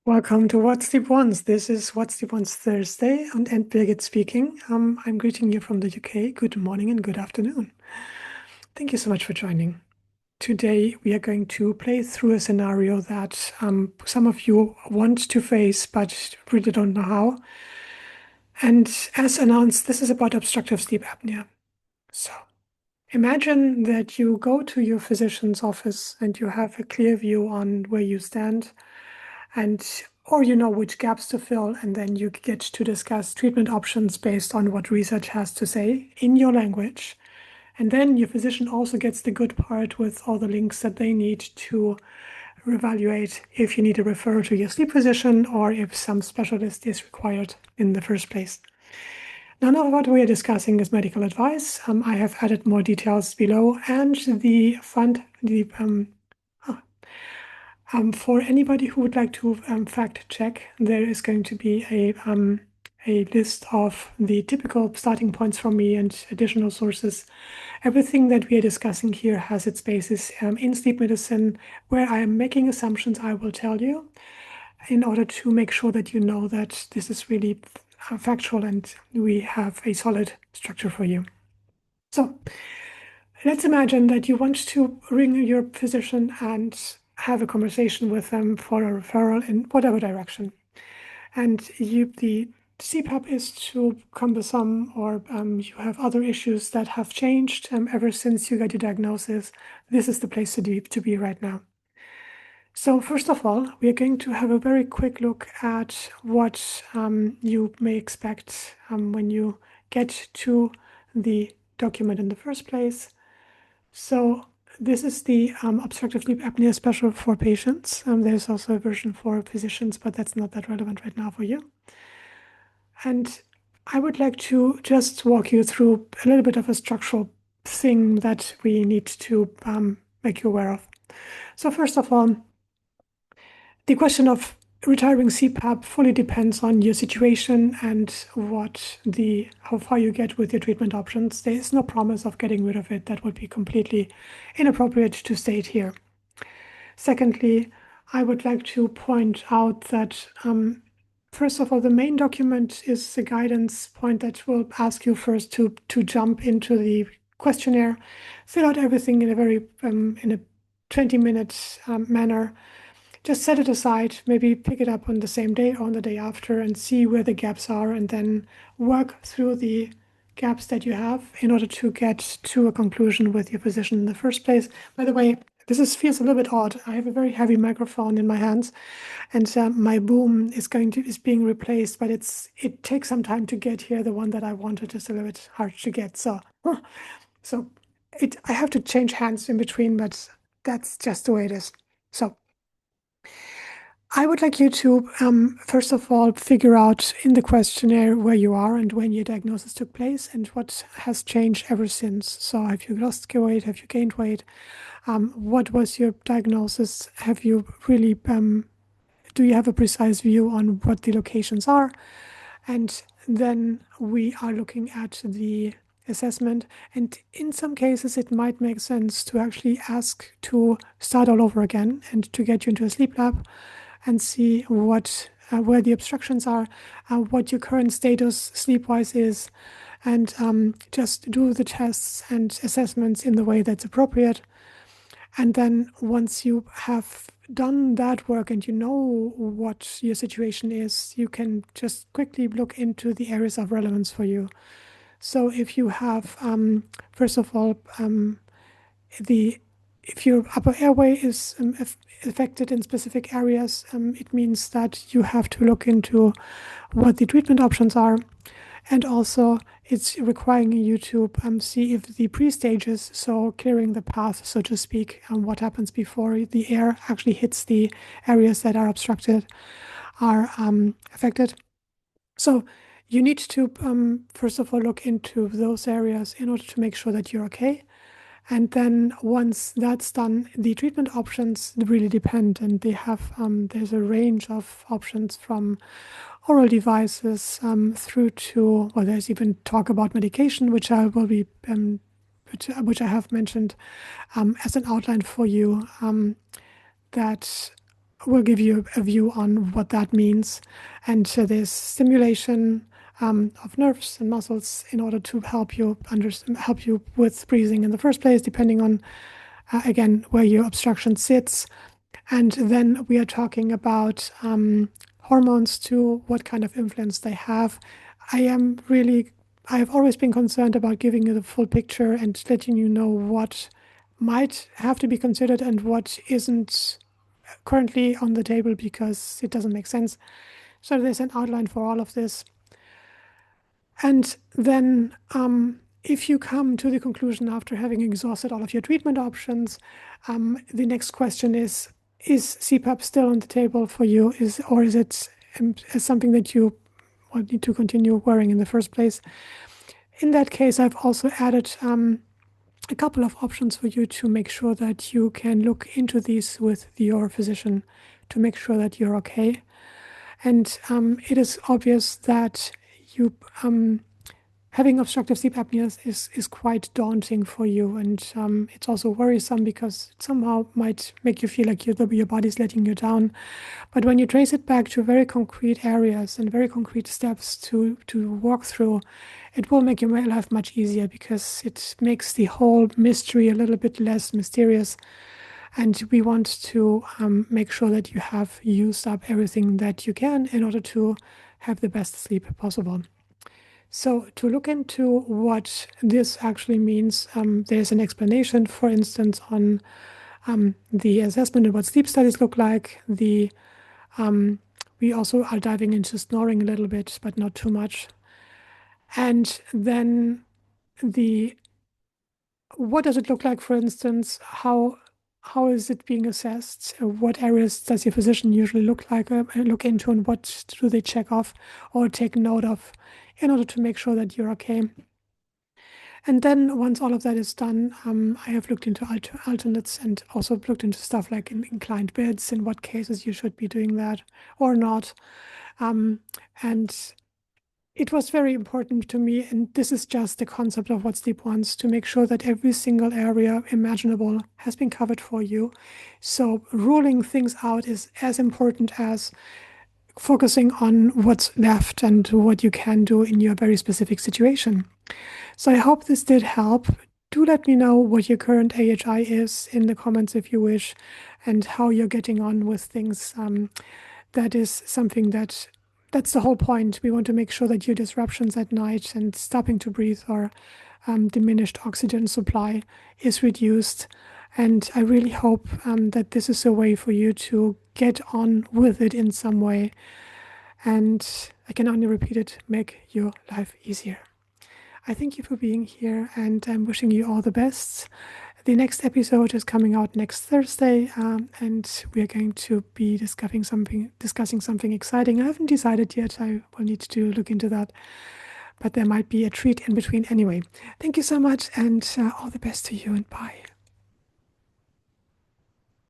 Welcome to What Sleep Wants. This is What Sleep Wants Thursday, and Birgit speaking. I'm greeting you from the UK. Good morning and good afternoon. Thank you so much for joining. Today, we are going to play through a scenario that some of you want to face but really don't know how. And as announced, this is about obstructive sleep apnea. So, imagine that you go to your physician's office and you have a clear view on where you stand or you know which gaps to fill, and then you get to discuss treatment options based on what research has to say in your language. And then your physician also gets the good part with all the links that they need to evaluate if you need a referral to your sleep physician or if some specialist is required in the first place. None of what we are discussing is medical advice. I have added more details below, and for anybody who would like to fact check, there is going to be a list of the typical starting points from me and additional sources. Everything that we are discussing here has its basis in sleep medicine. Where I am making assumptions, I will tell you in order to make sure that you know that this is really factual and we have a solid structure for you. So let's imagine that you want to ring your physician and have a conversation with them for a referral in whatever direction. And the CPAP is too cumbersome, or you have other issues that have changed ever since you got your diagnosis. This is the place to be right now. So first of all, we are going to have a very quick look at what you may expect when you get to the document in the first place. So this is the Obstructive Sleep Apnea Special for patients. There's also a version for physicians, but that's not that relevant right now for you. And I would like to just walk you through a little bit of a structural thing that we need to make you aware of. So first of all, the question of retiring CPAP fully depends on your situation and how far you get with your treatment options. There is no promise of getting rid of it. That would be completely inappropriate to state here. Secondly, I would like to point out that first of all, the main document is the guidance point that will ask you first to jump into the questionnaire, fill out everything in a very in a 20-minute manner. Just set it aside, maybe pick it up on the same day or on the day after and see where the gaps are, and then work through the gaps that you have in order to get to a conclusion with your physician in the first place. By the way, feels a little bit odd. I have a very heavy microphone in my hands, and my boom is being replaced, but it takes some time to get here. The one that I wanted is a little bit hard to get, so I have to change hands in between, but that's just the way it is. So I would like you to, first of all, figure out in the questionnaire where you are and when your diagnosis took place and what has changed ever since. So have you lost weight? Have you gained weight? What was your diagnosis? Have you really, do you have a precise view on what the locations are? And then we are looking at the assessment. And in some cases, it might make sense to actually ask to start all over again and to get you into a sleep lab and see where the obstructions are, what your current status sleep-wise is, and just do the tests and assessments in the way that's appropriate. And then once you have done that work and you know what your situation is, you can just quickly look into the areas of relevance for you. So if you have, first of all, if your upper airway is affected in specific areas, it means that you have to look into what the treatment options are. And also, it's requiring you to see if the pre-stages, so clearing the path, so to speak, what happens before the air actually hits the areas that are obstructed, are affected. So you need to, first of all, look into those areas in order to make sure that you're okay. And then once that's done, the treatment options really depend, and there's a range of options from oral devices through to, well, there's even talk about medication, which I will be, which I have mentioned as an outline for you, that will give you a view on what that means. And there's stimulation of nerves and muscles in order to help you with breathing in the first place, depending on again where your obstruction sits. And then we are talking about hormones too, what kind of influence they have. I've always been concerned about giving you the full picture and letting you know what might have to be considered and what isn't currently on the table because it doesn't make sense. So there's an outline for all of this. And then if you come to the conclusion after having exhausted all of your treatment options, the next question is CPAP still on the table for you? Or is it something that you need to continue wearing in the first place? In that case, I've also added a couple of options for you to make sure that you can look into these with your physician to make sure that you're okay. And it is obvious that you having obstructive sleep apnea is quite daunting for you, and it's also worrisome because it somehow might make you feel like your body's letting you down. But when you trace it back to very concrete areas and very concrete steps to walk through, it will make your life much easier because it makes the whole mystery a little bit less mysterious. And we want to make sure that you have used up everything that you can in order to have the best sleep possible. So to look into what this actually means, there's an explanation, for instance, on the assessment and what sleep studies look like. We also are diving into snoring a little bit, but not too much. And then what does it look like, for instance, how is it being assessed? What areas does your physician usually look into, and what do they check off or take note of in order to make sure that you're okay? And then once all of that is done, I have looked into alternates and also looked into stuff like inclined beds, in what cases you should be doing that or not. And it was very important to me, and this is just the concept of what sleep wants, to make sure that every single area imaginable has been covered for you. So ruling things out is as important as focusing on what's left and what you can do in your very specific situation. So I hope this did help. Do let me know what your current AHI is in the comments if you wish, and how you're getting on with things. That is something that's the whole point. We want to make sure that your disruptions at night and stopping to breathe or diminished oxygen supply is reduced. And I really hope that this is a way for you to get on with it in some way. And I can only repeat it, make your life easier. I thank you for being here, and I'm wishing you all the best. The next episode is coming out next Thursday, and we are going to be discussing something exciting. I haven't decided yet. I will need to look into that, but there might be a treat in between anyway. Thank you so much, and all the best to you, and bye.